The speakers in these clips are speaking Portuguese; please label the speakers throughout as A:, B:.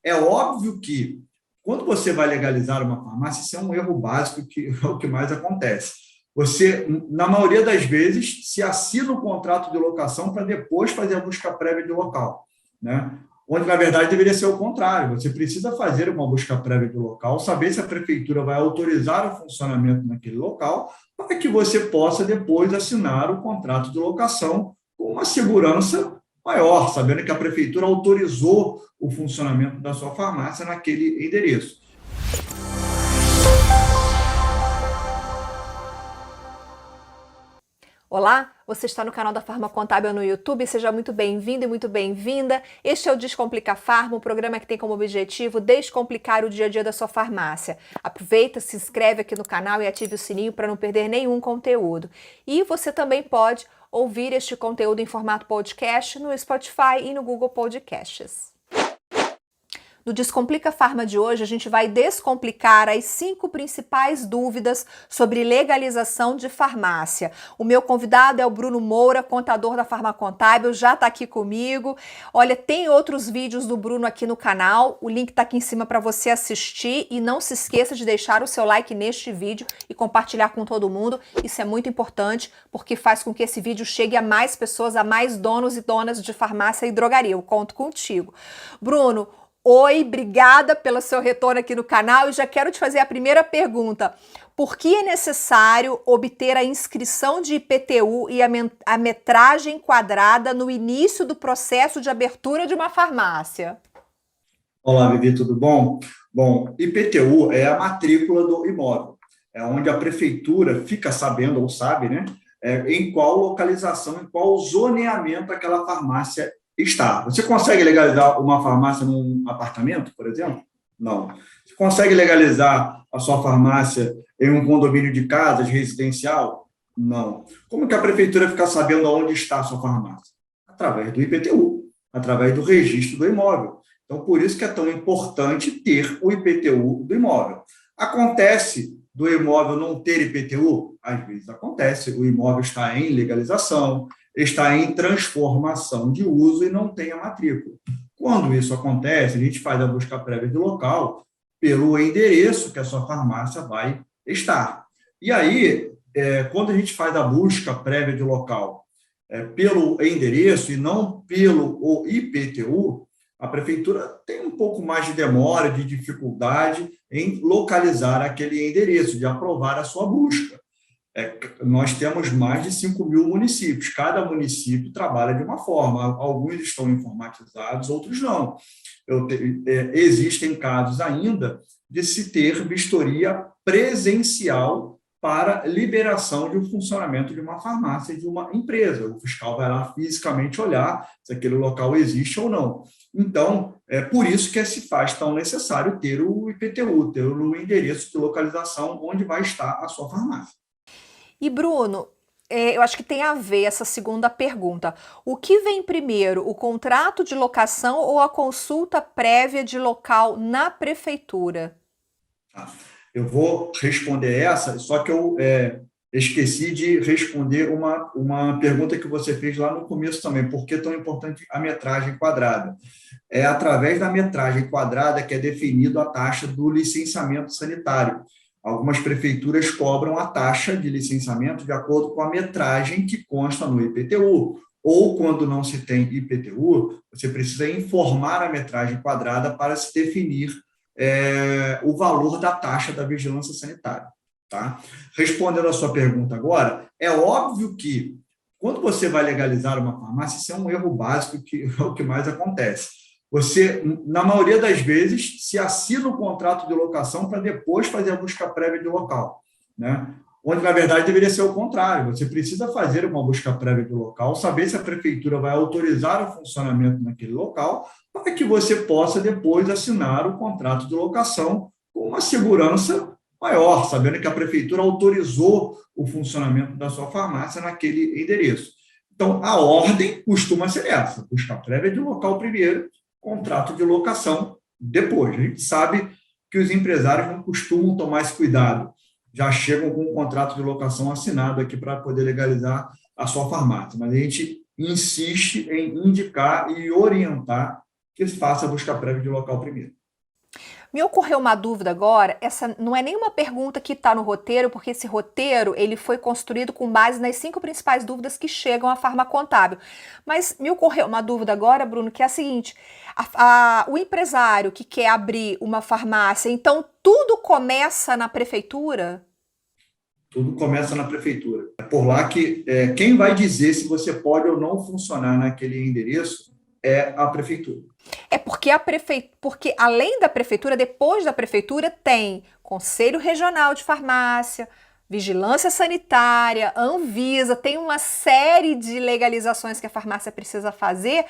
A: É óbvio que, quando você vai legalizar uma farmácia, isso é um erro básico, que é o que mais acontece. Você, na maioria das vezes, se assina o contrato de locação para depois fazer a busca prévia de local, né? Onde, na verdade, deveria ser o contrário. Você precisa fazer uma busca prévia de local, saber se a prefeitura vai autorizar o funcionamento naquele local, para que você possa depois assinar o contrato de locação com uma segurança maior, sabendo que a prefeitura autorizou o funcionamento da sua farmácia naquele endereço.
B: Olá, você está no canal da Farma Contábil no YouTube, seja muito bem-vindo e muito bem-vinda. Este é o Descomplica Farma, um programa que tem como objetivo descomplicar o dia a dia da sua farmácia. Aproveita, se inscreve aqui no canal e ative o sininho para não perder nenhum conteúdo. E você também pode ouvir este conteúdo em formato podcast no Spotify e no Google Podcasts. No Descomplica Farma de hoje, a gente vai descomplicar as 5 principais dúvidas sobre legalização de farmácia. O meu convidado é o Bruno Moura, contador da Farma Contábil, já está aqui comigo. Olha, tem outros vídeos do Bruno aqui no canal, o link está aqui em cima para você assistir e não se esqueça de deixar o seu like neste vídeo e compartilhar com todo mundo. Isso é muito importante porque faz com que esse vídeo chegue a mais pessoas, a mais donos e donas de farmácia e drogaria. Eu conto contigo. Bruno, oi, obrigada pelo seu retorno aqui no canal e já quero te fazer a primeira pergunta. Por que é necessário obter a inscrição de IPTU e a metragem quadrada no início do processo de abertura de uma farmácia?
A: Olá, Vivi, tudo bom? Bom, IPTU é a matrícula do imóvel, é onde a prefeitura fica sabendo, ou sabe, né, em qual localização, em qual zoneamento aquela farmácia está. Você consegue legalizar uma farmácia num apartamento, por exemplo? Não. Você consegue legalizar a sua farmácia em um condomínio de casas residencial? Não. Como que a prefeitura fica sabendo onde está a sua farmácia? Através do IPTU, através do registro do imóvel. Então, por isso que é tão importante ter o IPTU do imóvel. Acontece do imóvel não ter IPTU? Às vezes acontece. O imóvel está em legalização, está em transformação de uso e não tem a matrícula. Quando isso acontece, a gente faz a busca prévia do local pelo endereço que a sua farmácia vai estar. E aí, quando a gente faz a busca prévia de local pelo endereço e não pelo o IPTU, a prefeitura tem um pouco mais de demora, de dificuldade em localizar aquele endereço, de aprovar a sua busca. Nós temos mais de 5.000 municípios, cada município trabalha de uma forma, alguns estão informatizados, outros não. Existem casos ainda de se ter vistoria presencial para liberação de um funcionamento de uma farmácia, de uma empresa. O fiscal vai lá fisicamente olhar se aquele local existe ou não. Então, é por isso que se faz tão necessário ter o IPTU, ter o endereço de localização onde vai estar a sua farmácia.
B: E Bruno, eu acho que tem a ver essa segunda pergunta. O que vem primeiro, o contrato de locação ou a consulta prévia de local na prefeitura?
A: Eu vou responder essa, só que eu esqueci de responder uma pergunta que você fez lá no começo também. Por que é tão importante a metragem quadrada? É através da metragem quadrada que é definido a taxa do licenciamento sanitário. Algumas prefeituras cobram a taxa de licenciamento de acordo com a metragem que consta no IPTU. Ou, quando não se tem IPTU, você precisa informar a metragem quadrada para se definir o valor da taxa da vigilância sanitária. Tá? Respondendo a sua pergunta agora, é óbvio que, quando você vai legalizar uma farmácia, isso é um erro básico, que é o que mais acontece. Você, na maioria das vezes, se assina o contrato de locação para depois fazer a busca prévia de local, né? Onde, na verdade, deveria ser o contrário. Você precisa fazer uma busca prévia de local, saber se a prefeitura vai autorizar o funcionamento naquele local, para que você possa depois assinar o contrato de locação com uma segurança maior, sabendo que a prefeitura autorizou o funcionamento da sua farmácia naquele endereço. Então, a ordem costuma ser essa: busca prévia de local primeiro, contrato de locação depois. A gente sabe que os empresários não costumam tomar esse cuidado, já chegam com um contrato de locação assinado aqui para poder legalizar a sua farmácia, mas a gente insiste em indicar e orientar que faça a busca prévia de local primeiro.
B: Me ocorreu uma dúvida agora, essa não é nenhuma pergunta que está no roteiro, porque esse roteiro ele foi construído com base nas 5 principais dúvidas que chegam à Farma Contábil. Mas me ocorreu uma dúvida agora, Bruno, que é a seguinte: o empresário que quer abrir uma farmácia, então tudo começa na prefeitura?
A: Tudo começa na prefeitura. É por lá que quem vai dizer se você pode ou não funcionar naquele endereço é a prefeitura.
B: É porque porque além da prefeitura, depois da prefeitura, tem Conselho Regional de Farmácia, Vigilância Sanitária, Anvisa, tem uma série de legalizações que a farmácia precisa fazer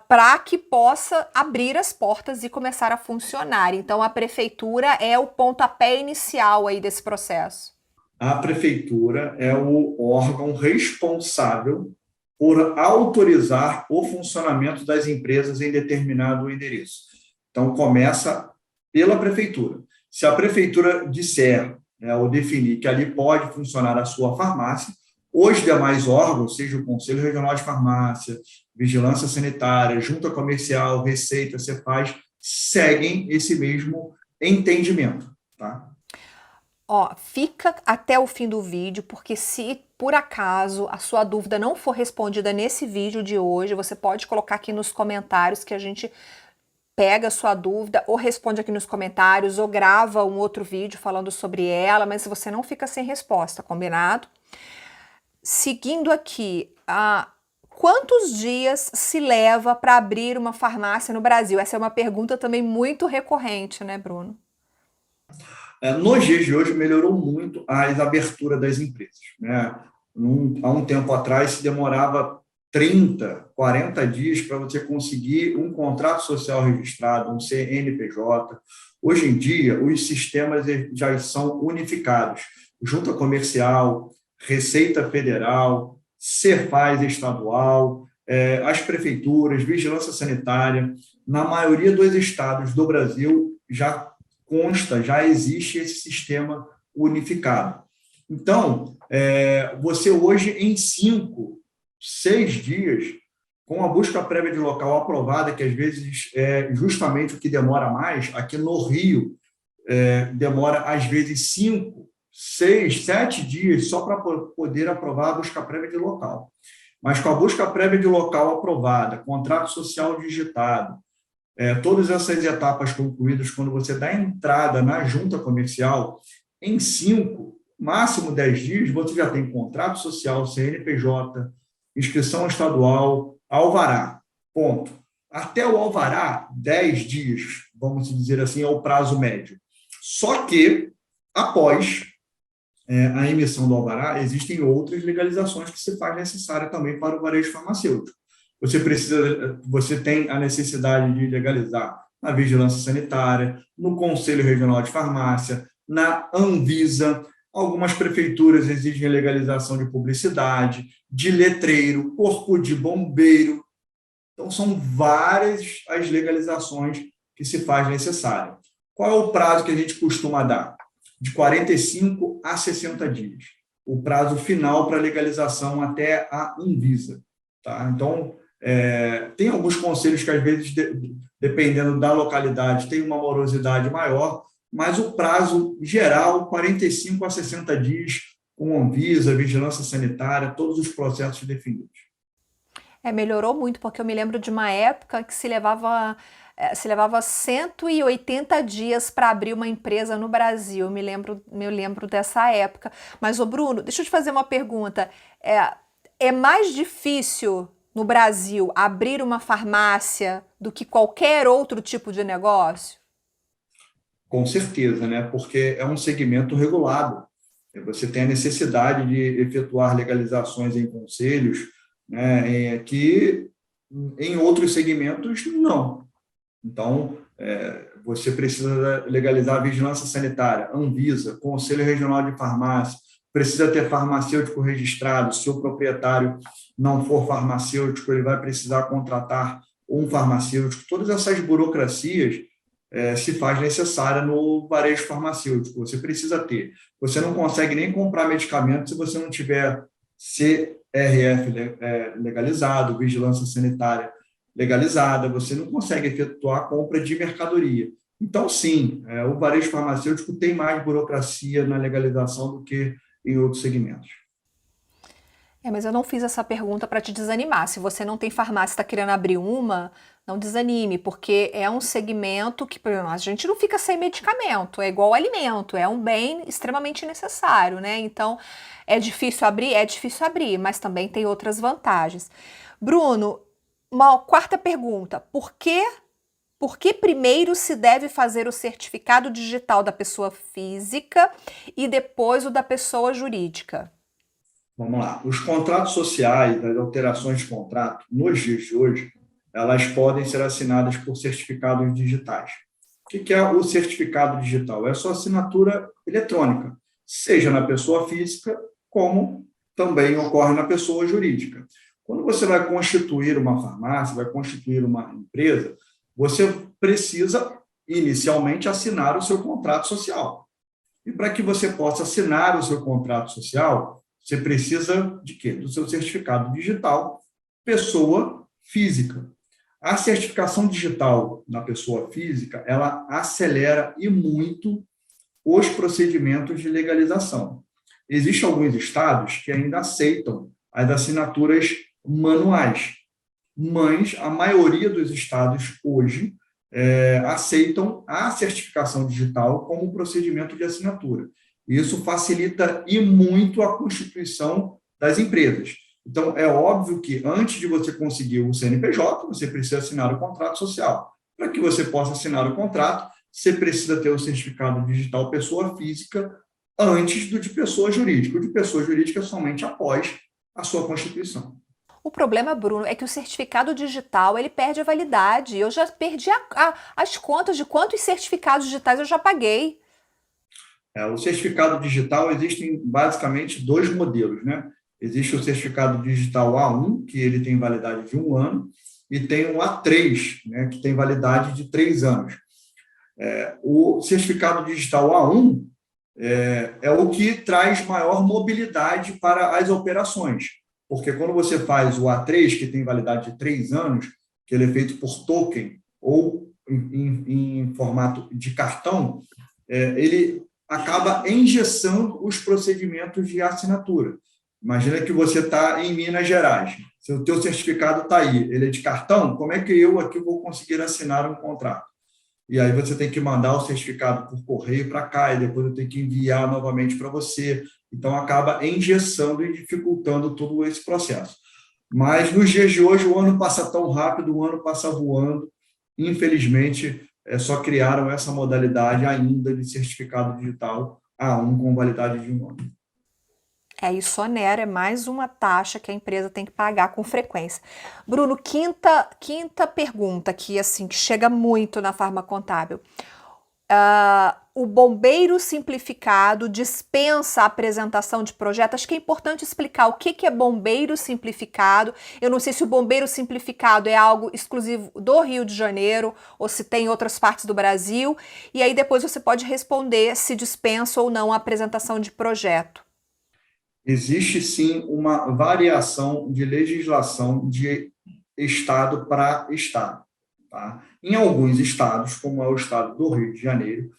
B: para que possa abrir as portas e começar a funcionar. Então, a prefeitura é o pontapé inicial aí desse processo.
A: A prefeitura é o órgão responsável por autorizar o funcionamento das empresas em determinado endereço. Então, começa pela prefeitura. Se a prefeitura disser, ou definir que ali pode funcionar a sua farmácia, os demais órgãos, seja o Conselho Regional de Farmácia, Vigilância Sanitária, Junta Comercial, Receita, Cefaz, seguem esse mesmo entendimento, tá?
B: Ó, fica até o fim do vídeo, porque se por acaso a sua dúvida não for respondida nesse vídeo de hoje, você pode colocar aqui nos comentários que a gente pega a sua dúvida, ou responde aqui nos comentários, ou grava um outro vídeo falando sobre ela, mas você não fica sem resposta, combinado? Seguindo aqui, quantos dias se leva para abrir uma farmácia no Brasil? Essa é uma pergunta também muito recorrente, né, Bruno?
A: Nos dias de hoje, melhorou muito a abertura das empresas, né? Há um tempo atrás, se demorava 30, 40 dias para você conseguir um contrato social registrado, um CNPJ. Hoje em dia, os sistemas já são unificados. Junta Comercial, Receita Federal, Cefaz estadual, as prefeituras, Vigilância Sanitária. Na maioria dos estados do Brasil, já existe esse sistema unificado. Então, você hoje, em 5, 6 dias, com a busca prévia de local aprovada, que às vezes é justamente o que demora mais, aqui no Rio, demora às vezes 5, 6, 7 dias só para poder aprovar a busca prévia de local. Mas com a busca prévia de local aprovada, contrato social digitado, todas essas etapas concluídas, quando você dá entrada na junta comercial, em 5, máximo 10 dias, você já tem contrato social, CNPJ, inscrição estadual, alvará, ponto. Até o alvará, 10 dias, vamos dizer assim, é o prazo médio. Só que, após a emissão do alvará, existem outras legalizações que se faz necessária também para o varejo farmacêutico. Você tem a necessidade de legalizar na Vigilância Sanitária, no Conselho Regional de Farmácia, na Anvisa. Algumas prefeituras exigem legalização de publicidade, de letreiro, corpo de bombeiro. Então, são várias as legalizações que se faz necessária. Qual é o prazo que a gente costuma dar? De 45 a 60 dias. O prazo final para legalização até a Anvisa. Tá? Então, tem alguns conselhos que, às vezes, dependendo da localidade, tem uma morosidade maior, mas o prazo geral, 45 a 60 dias, com Anvisa, Vigilância Sanitária, todos os processos definidos.
B: Melhorou muito, porque eu me lembro de uma época que se levava 180 dias para abrir uma empresa no Brasil. Me lembro dessa época. Mas, ô Bruno, deixa eu te fazer uma pergunta. É mais difícil no Brasil abrir uma farmácia do que qualquer outro tipo de negócio?
A: Com certeza, né? Porque é um segmento regulado. Você tem a necessidade de efetuar legalizações em conselhos, né, que em outros segmentos não. Então, você precisa legalizar a Vigilância Sanitária, Anvisa, Conselho Regional de Farmácia, precisa ter farmacêutico registrado. Se o proprietário não for farmacêutico, ele vai precisar contratar um farmacêutico. Todas essas burocracias se faz necessária no varejo farmacêutico. Você precisa ter. Você não consegue nem comprar medicamento se você não tiver CRF legalizado, Vigilância Sanitária legalizada, você não consegue efetuar a compra de mercadoria. Então, sim, o varejo farmacêutico tem mais burocracia na legalização do que em outros segmentos.
B: Mas eu não fiz essa pergunta para te desanimar. Se você não tem farmácia e está querendo abrir uma, não desanime, porque é um segmento que, por exemplo, a gente não fica sem medicamento, é igual alimento, é um bem extremamente necessário, né? Então, é difícil abrir, mas também tem outras vantagens. Bruno, uma quarta pergunta: por que primeiro se deve fazer o certificado digital da pessoa física e depois o da pessoa jurídica?
A: Vamos lá. Os contratos sociais, as alterações de contrato, nos dias de hoje, elas podem ser assinadas por certificados digitais. O que é o certificado digital? É a sua assinatura eletrônica, seja na pessoa física, como também ocorre na pessoa jurídica. Quando você vai constituir uma farmácia, vai constituir uma empresa, você precisa, inicialmente, assinar o seu contrato social. E para que você possa assinar o seu contrato social, você precisa de quê? Do seu certificado digital, pessoa física. A certificação digital na pessoa física, ela acelera e muito os procedimentos de legalização. Existem alguns estados que ainda aceitam as assinaturas manuais, mas a maioria dos estados hoje aceitam a certificação digital como procedimento de assinatura. Isso facilita e muito a constituição das empresas. Então, é óbvio que antes de você conseguir o CNPJ, você precisa assinar o contrato social. Para que você possa assinar o contrato, você precisa ter o certificado digital pessoa física antes do de pessoa jurídica. O de pessoa jurídica somente após a sua constituição.
B: O problema, Bruno, é que o certificado digital ele perde a validade. Eu já perdi as contas de quantos certificados digitais eu já paguei.
A: O certificado digital, existem basicamente dois modelos, né? Existe o certificado digital A1, que ele tem validade de 1 ano, e tem o A3, né, que tem validade de 3 anos. O certificado digital A1 é o que traz maior mobilidade para as operações, porque quando você faz o A3, que tem validade de 3 anos, que ele é feito por token ou em formato de cartão, ele acaba engessando os procedimentos de assinatura. Imagina que você está em Minas Gerais, o teu certificado está aí, ele é de cartão, como é que eu aqui vou conseguir assinar um contrato? E aí você tem que mandar o certificado por correio para cá, e depois eu tenho que enviar novamente para você. Então, acaba engessando e dificultando todo esse processo. Mas, nos dias de hoje, o ano passa tão rápido, o ano passa voando. Infelizmente, só criaram essa modalidade ainda de certificado digital A1 com validade de 1 ano.
B: Isso onera, é mais uma taxa que a empresa tem que pagar com frequência. Bruno, quinta pergunta que assim que chega muito na Farma Contábil. O bombeiro simplificado dispensa a apresentação de projeto? Acho que é importante explicar o que é bombeiro simplificado. Eu não sei se o bombeiro simplificado é algo exclusivo do Rio de Janeiro ou se tem em outras partes do Brasil. E aí depois você pode responder se dispensa ou não a apresentação de projeto.
A: Existe, sim, uma variação de legislação de estado para estado. Tá? Em alguns estados, como é o estado do Rio de Janeiro,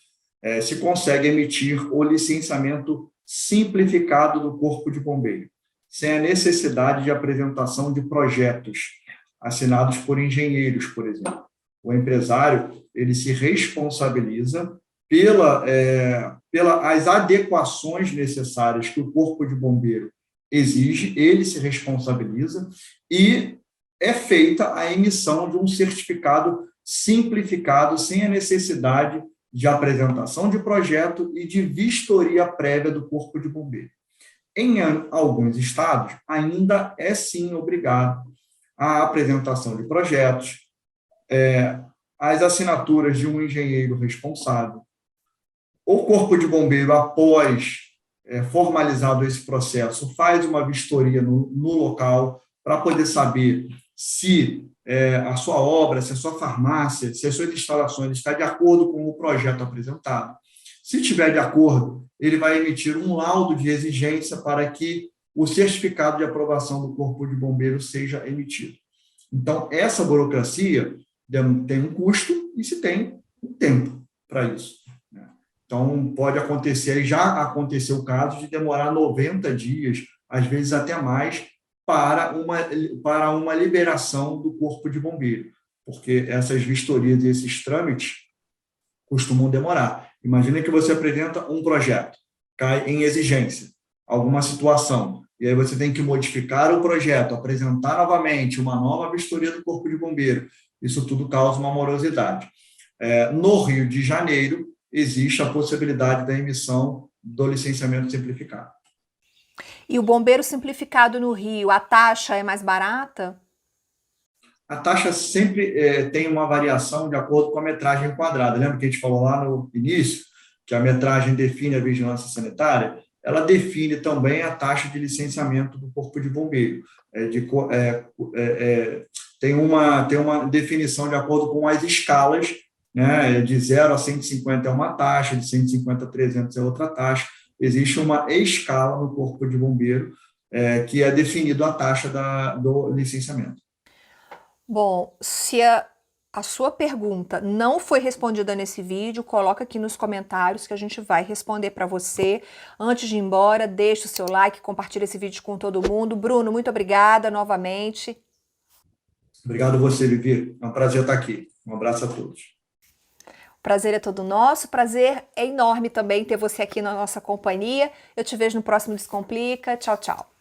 A: se consegue emitir o licenciamento simplificado do Corpo de Bombeiro, sem a necessidade de apresentação de projetos assinados por engenheiros, por exemplo. O empresário ele se responsabiliza pelas adequações necessárias que o Corpo de Bombeiro exige, ele se responsabiliza e é feita a emissão de um certificado simplificado, sem a necessidade de apresentação de projeto e de vistoria prévia do Corpo de Bombeiro. Em alguns estados, ainda é sim obrigado a apresentação de projetos, as assinaturas de um engenheiro responsável. O Corpo de Bombeiro, após formalizado esse processo, faz uma vistoria no local para poder saber se a sua obra, se a sua farmácia, se as suas instalações estão de acordo com o projeto apresentado. Se estiver de acordo, ele vai emitir um laudo de exigência para que o certificado de aprovação do Corpo de Bombeiro seja emitido. Então, essa burocracia tem um custo e se tem um tempo para isso, né? Então, pode acontecer, já aconteceu o caso de demorar 90 dias, às vezes até mais, para uma liberação do corpo de bombeiro, porque essas vistorias e esses trâmites costumam demorar. Imagina que você apresenta um projeto, cai em exigência, alguma situação, e aí você tem que modificar o projeto, apresentar novamente uma nova vistoria do corpo de bombeiro. Isso tudo causa uma morosidade. No Rio de Janeiro, existe a possibilidade da emissão do licenciamento simplificado.
B: E o bombeiro simplificado no Rio, a taxa é mais barata?
A: A taxa sempre tem uma variação de acordo com a metragem quadrada. Lembra que a gente falou lá no início que a metragem define a vigilância sanitária? Ela define também a taxa de licenciamento do Corpo de Bombeiro. Tem uma definição de acordo com as escalas, né? De 0 a 150 é uma taxa, de 150 a 300 é outra taxa. Existe uma escala no Corpo de Bombeiro que é definido a taxa do licenciamento.
B: Bom, se a sua pergunta não foi respondida nesse vídeo, coloca aqui nos comentários que a gente vai responder para você. Antes de ir embora, deixa o seu like, compartilha esse vídeo com todo mundo. Bruno, muito obrigada novamente.
A: Obrigado a você, Vivi. É um prazer estar aqui. Um abraço a todos.
B: O prazer é todo nosso. Prazer é enorme também ter você aqui na nossa companhia. Eu te vejo no próximo Descomplica. Tchau, tchau.